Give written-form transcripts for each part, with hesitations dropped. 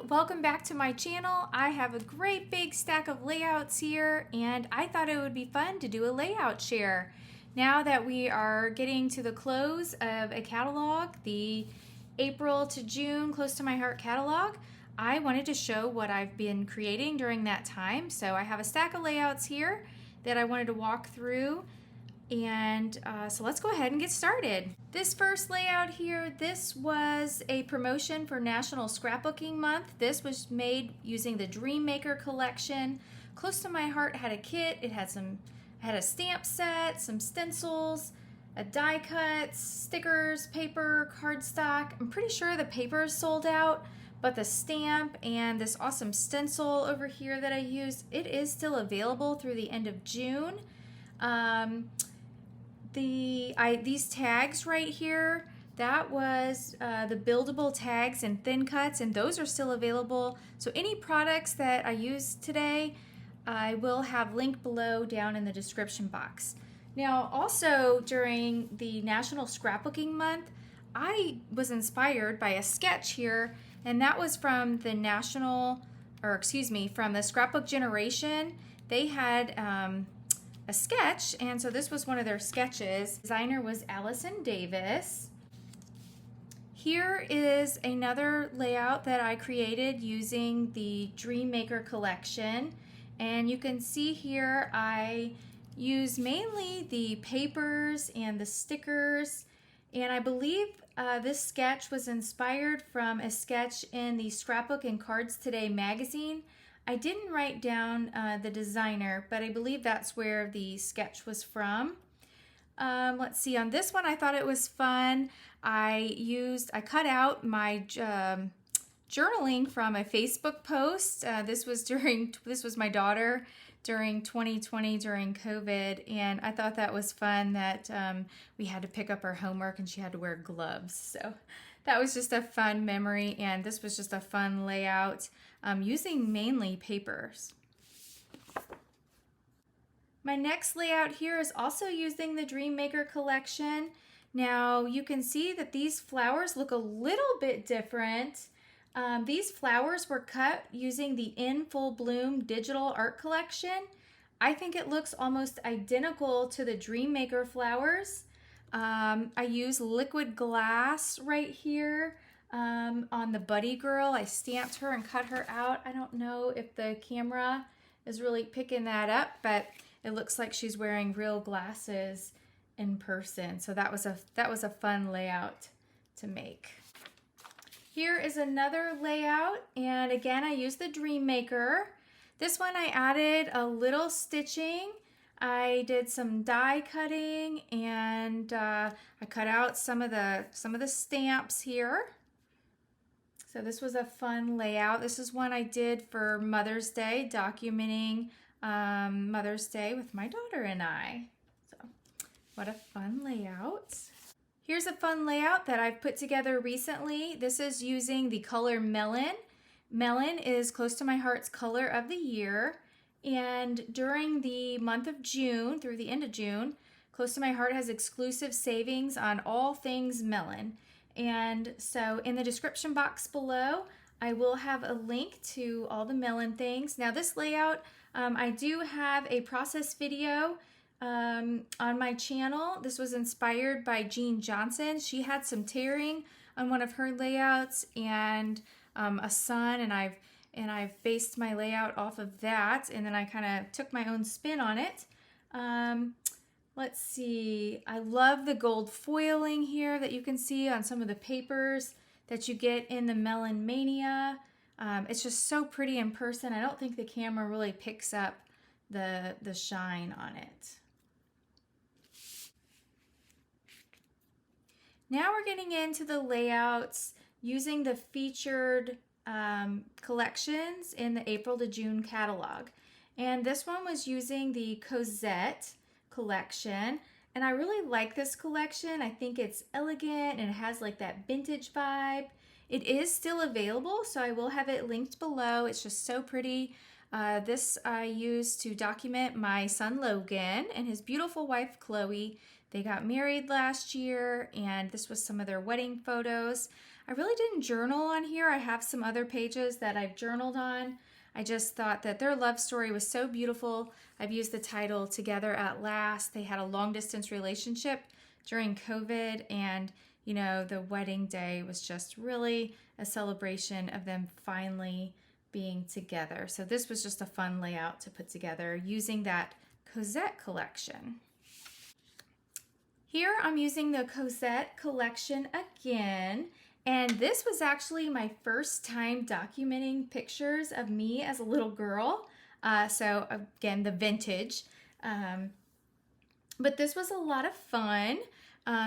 welcome back to my channel. I have a great big stack of layouts here and I thought it would be fun to do a layout share. Now that we are getting to the close of a catalog, the April to June Close to My Heart catalog, I wanted to show what I've been creating during that time. So I have a stack of layouts here that I wanted to walk through. And so let's go ahead and get started. This first layout here, this was a promotion for National Scrapbooking Month. This was made using the Dream Maker collection. Close to My Heart had a kit. It had a stamp set, some stencils, a die cuts, stickers, paper, cardstock. I'm pretty sure the paper is sold out, but the stamp and this awesome stencil over here that I used, it is still available through the end of June. These tags right here, that was the buildable tags and thin cuts, and those are still available. So any products that I use today, I will have linked below down in the description box. Now also during the National Scrapbooking Month, I was inspired by a sketch here, and that was from the from the Scrapbook Generation. They had a sketch, and so this was one of their sketches. Designer was Allison Davis. Here is another layout that I created using the Dream Maker collection, and you can see here I use mainly the papers and the stickers, and I believe this sketch was inspired from a sketch in the Scrapbook and Cards Today magazine. I didn't write down the designer, but I believe that's where the sketch was from. Let's see, on this one I thought it was fun. I cut out my journaling from a Facebook post. This was my daughter during 2020 during COVID, and I thought that was fun that we had to pick up our homework and she had to wear gloves. So that was just a fun memory, and this was just a fun layout using mainly papers. My next layout here is also using the Dream Maker collection. Now you can see that these flowers look a little bit different. These flowers were cut using the In Full Bloom digital art collection. I think it looks almost identical to the Dream Maker flowers. I use liquid glass right here on the Buddy Girl. I stamped her and cut her out. I don't know if the camera is really picking that up, but it looks like she's wearing real glasses in person. So that was a fun layout to make. Here is another layout, and again I used the Dream Maker. This one I added a little stitching. I did some die cutting, and I cut out some of the stamps here. So this was a fun layout. This is one I did for Mother's Day, documenting Mother's Day with my daughter and I. So what a fun layout. Here's a fun layout that I've put together recently. This is using the color Melon. Melon is Close to My Heart's color of the year. And during the month of June, through the end of June, Close to My Heart has exclusive savings on all things Melon. And so in the description box below, I will have a link to all the Melon things. Now this layout, I do have a process video on my channel. This was inspired by Jean Johnson. She had some tearing on one of her layouts and a sun, and I've based my layout off of that, and then I kind of took my own spin on it. Let's see, I love the gold foiling here that you can see on some of the papers that you get in the Melon Mania. It's just so pretty in person. I don't think the camera really picks up the shine on it. Now we're getting into the layouts using the featured collections in the April to June catalog. And this one was using the Cosette collection, and I really like this collection. I think it's elegant and it has like that vintage vibe. It is still available, so I will have it linked below. It's just so pretty. This I used to document my son Logan and his beautiful wife Chloe. They got married last year, and this was some of their wedding photos. I really didn't journal on here. I have some other pages that I've journaled on. I just thought that their love story was so beautiful. I've used the title Together at Last. They had a long distance relationship during COVID, and you know, the wedding day was just really a celebration of them finally being together. So this was just a fun layout to put together using that Cosette collection. Here I'm using the Cosette collection again, and this was actually my first time documenting pictures of me as a little girl. So again, the vintage. But this was a lot of fun.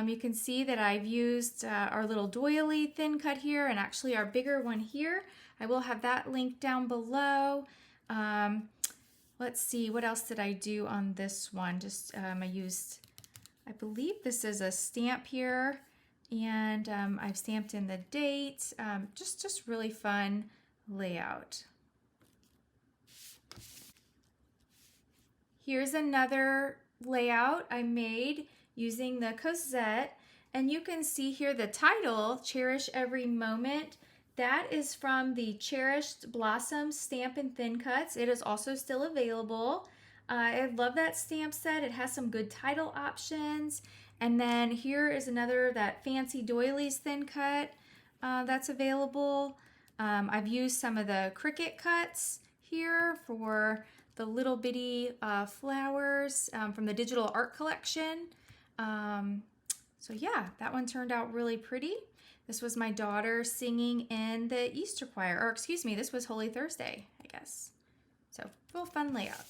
You can see that I've used our little doily thin cut here, and actually our bigger one here. I will have that linked down below. Let's see, what else did I do on this one? Just I used, I believe this is a stamp here, and I've stamped in the date. Just really fun layout. Here's another layout I made using the Cosette, and you can see here the title, Cherish Every Moment. That is from the Cherished Blossoms Stamp and Thin Cuts. It is also still available. I love that stamp set. It has some good title options. And then here is another, that Fancy Doilies Thin Cut that's available. I've used some of the Cricut cuts here for the little bitty flowers from the digital art collection. So yeah, that one turned out really pretty. This was my daughter singing in the Easter choir, or excuse me, this was Holy Thursday, I guess. So real fun layout.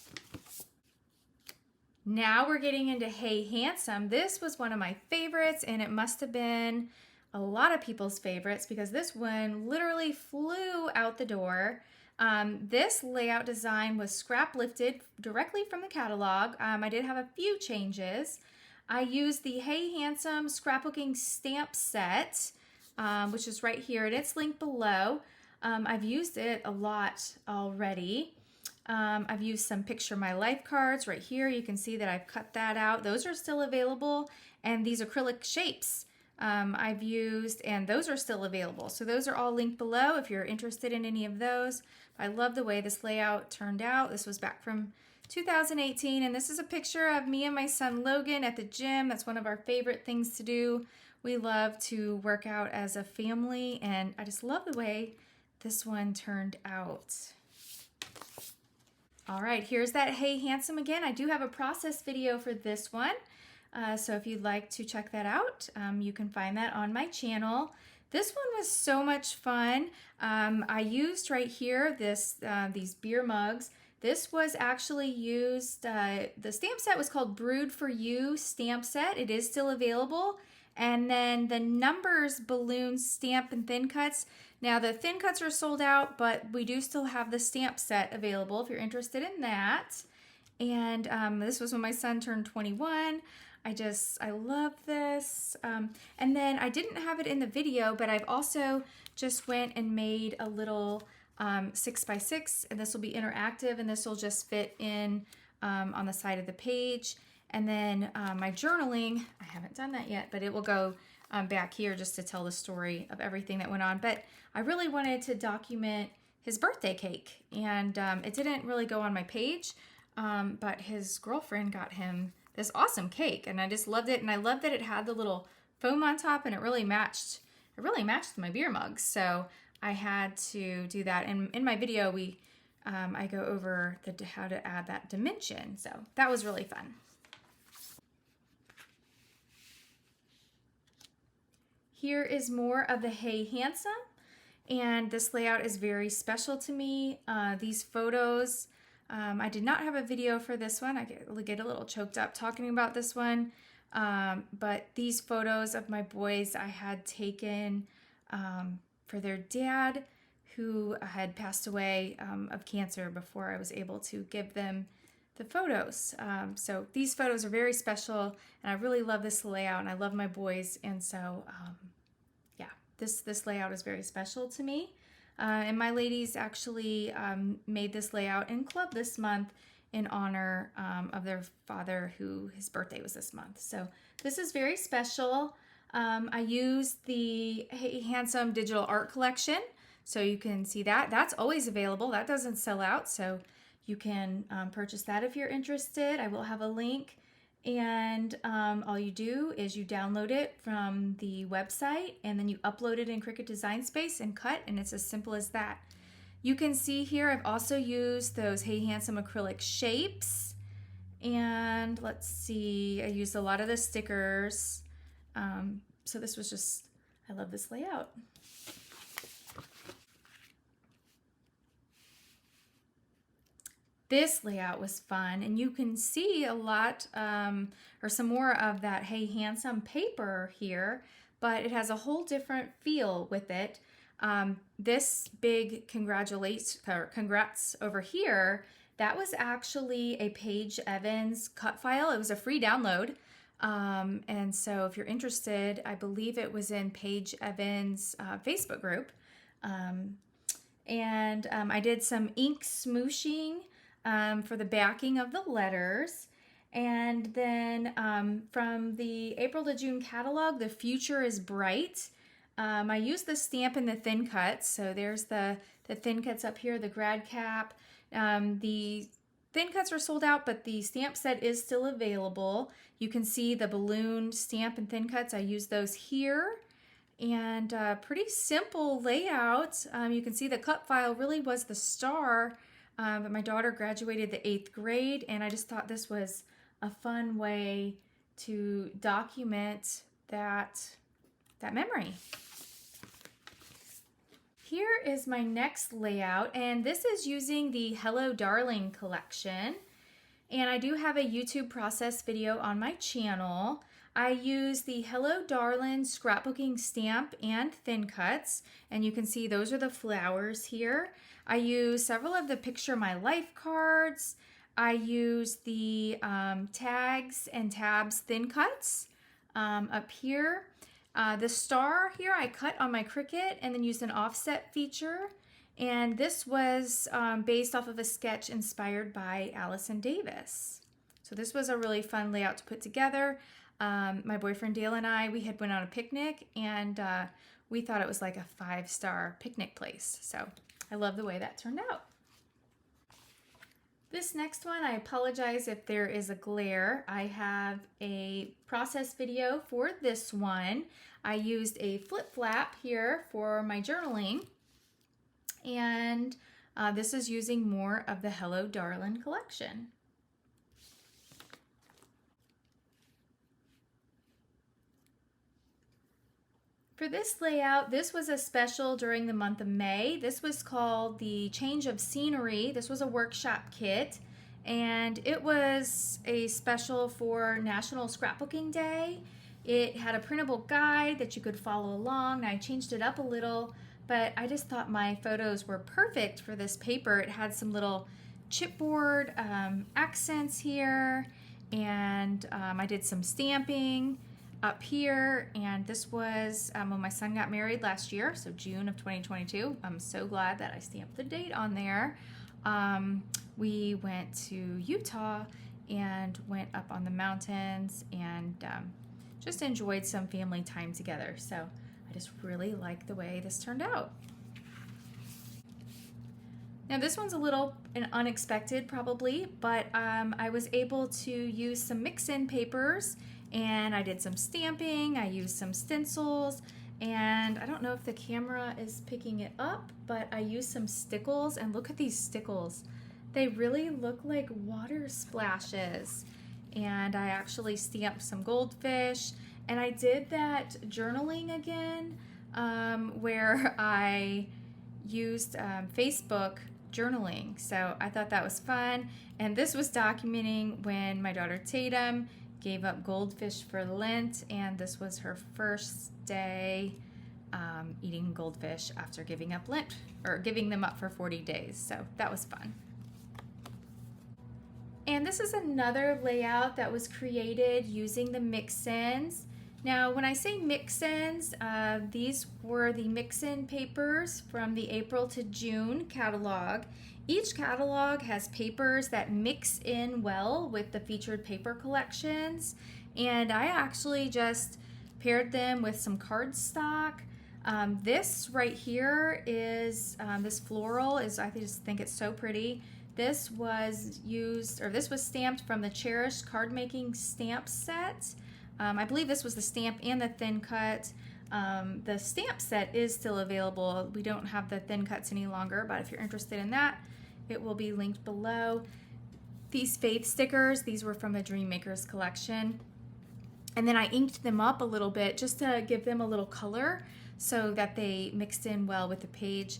Now we're getting into Hey Handsome. This was one of my favorites, and it must have been a lot of people's favorites because this one literally flew out the door. This layout design was scrap lifted directly from the catalog. I did have a few changes. I used the Hey Handsome scrapbooking stamp set, which is right here, and it's linked below. I've used it a lot already. I've used some Picture My Life cards right here. You can see that I've cut that out. Those are still available, and these acrylic shapes I've used, and those are still available. So those are all linked below if you're interested in any of those. I love the way this layout turned out. This was back from 2018, and this is a picture of me and my son Logan at the gym. That's one of our favorite things to do. We love to work out as a family, and I just love the way this one turned out. All right, here's that Hey Handsome again. I do have a process video for this one, so if you'd like to check that out, you can find that on my channel. This one was so much fun. I used right here these beer mugs. This was actually used, the stamp set was called Brewed for You stamp set. It is still available. And then the Numbers balloon stamp and thin cuts. Now the thin cuts are sold out, but we do still have the stamp set available if you're interested in that. And this was when my son turned 21. I love this. And then I didn't have it in the video, but I've also just went and made a little 6x6, and this will be interactive, and this will just fit in on the side of the page. And then my journaling, I haven't done that yet, but it will go back here just to tell the story of everything that went on. But I really wanted to document his birthday cake, and it didn't really go on my page, but his girlfriend got him this awesome cake, and I just loved it. And I loved that it had the little foam on top, and it really matched my beer mugs. So I had to do that. And in my video, I go over how to add that dimension. So that was really fun. Here is more of the Hey Handsome, and this layout is very special to me. These photos, I did not have a video for this one. I get a little choked up talking about this one, but these photos of my boys I had taken for their dad, who had passed away of cancer before I was able to give them the photos. So these photos are very special, and I really love this layout, and I love my boys, and so yeah, this layout is very special to me. And my ladies actually made this layout in club this month in honor of their father, who his birthday was this month. So this is very special. I used the Hey Handsome digital art collection, so you can see that. That's always available. That doesn't sell out, so you can purchase that if you're interested. I will have a link, and all you do is you download it from the website, and then you upload it in Cricut Design Space and cut, and it's as simple as that. You can see here I've also used those Hey Handsome acrylic shapes, and let's see, I used a lot of the stickers. So this was just, I love this layout. This layout was fun, and you can see a lot or some more of that Hey Handsome paper here, but it has a whole different feel with it. This big congrats over here, that was actually a Paige Evans cut file. It was a free download. And so if you're interested, I believe it was in Paige Evans' Facebook group. I did some ink smooshing for the backing of the letters. And then from the April to June catalog, The Future is Bright. I used the stamp in the thin cuts. So there's the thin cuts up here, the grad cap. The thin cuts are sold out, but the stamp set is still available. You can see the balloon stamp and thin cuts. I use those here. And pretty simple layout. You can see the cut file really was the star, but my daughter graduated the 8th grade, and I just thought this was a fun way to document that memory. Here is my next layout, and this is using the Hello Darling collection. And I do have a YouTube process video on my channel. I use the Hello Darlin scrapbooking stamp and thin cuts, and you can see those are the flowers here. I use several of the Picture My Life cards. I use the tags and tabs thin cuts up here. The star here I cut on my Cricut and then used an offset feature. And this was based off of a sketch inspired by Allison Davis. So this was a really fun layout to put together. My boyfriend Dale and I, we had went on a picnic, and we thought it was like a 5-star picnic place. So I love the way that turned out. This next one, I apologize if there is a glare. I have a process video for this one. I used a flip flap here for my journaling, and this is using more of the Hello Darlin collection. For this layout, this was a special during the month of May. This was called the Change of Scenery. This was a workshop kit, and it was a special for National Scrapbooking Day. It had a printable guide that you could follow along. Now, I changed it up a little, but I just thought my photos were perfect for this paper. It had some little chipboard accents here, and I did some stamping up here, and this was when my son got married last year, so June of 2022. I'm so glad that I stamped the date on there. We went to Utah and went up on the mountains and just enjoyed some family time together. So I just really like the way this turned out. Now this one's a little unexpected probably, but I was able to use some mix-in papers, and I did some stamping. I used some stencils, and I don't know if the camera is picking it up, but I used some stickles, and look at these stickles. They really look like water splashes. And I actually stamped some goldfish, and I did that journaling again where I used Facebook journaling. So I thought that was fun, and this was documenting when my daughter Tatum gave up goldfish for Lent, and this was her first day eating goldfish after giving up Lent, or giving them up for 40 days. So that was fun. And this is another layout that was created using the mix-ins. Now, when I say mix-ins, these were the mix-in papers from the April to June catalog. Each catalog has papers that mix in well with the featured paper collections, and I actually just paired them with some cardstock. This right here is, this floral is, I just think it's so pretty. This was used, or this was stamped from the Cherished card making stamp set. I believe this was the stamp and the thin cut. The stamp set is still available. We don't have the thin cuts any longer, but if you're interested in that, it will be linked below. These faith stickers, these were from the Dream Makers collection. And then I inked them up a little bit just to give them a little color so that they mixed in well with the page.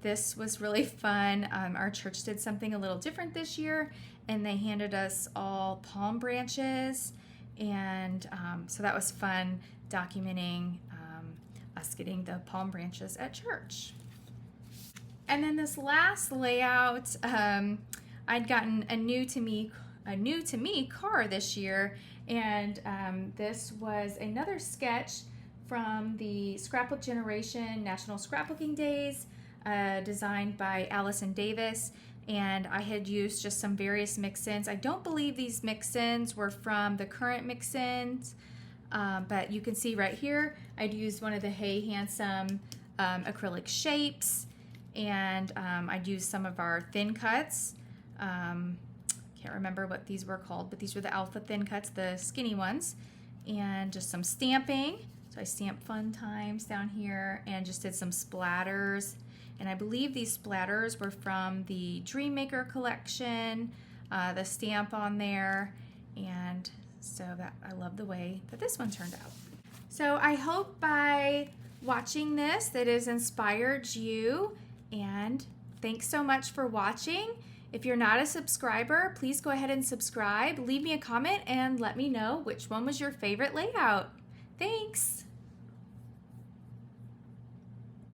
This was really fun. Our church did something a little different this year, and they handed us all palm branches. And so that was fun documenting us getting the palm branches at church. And then this last layout, I'd gotten a new to me car this year, and this was another sketch from the Scrapbook Generation National Scrapbooking Days, designed by Allison Davis. And I had used just some various mix-ins. I don't believe these mix-ins were from the current mix-ins, but you can see right here, I'd used one of the Hey Handsome acrylic shapes, and I'd used some of our thin cuts. Can't remember what these were called, but these were the alpha thin cuts, the skinny ones, and just some stamping. So I stamped Fun Times down here and just did some splatters. And I believe these splatters were from the Dream Maker collection, the stamp on there, and so that I love the way that this one turned out. So I hope by watching this that it has inspired you, and thanks so much for watching. If you're not a subscriber, please go ahead and subscribe. Leave me a comment and let me know which one was your favorite layout. Thanks!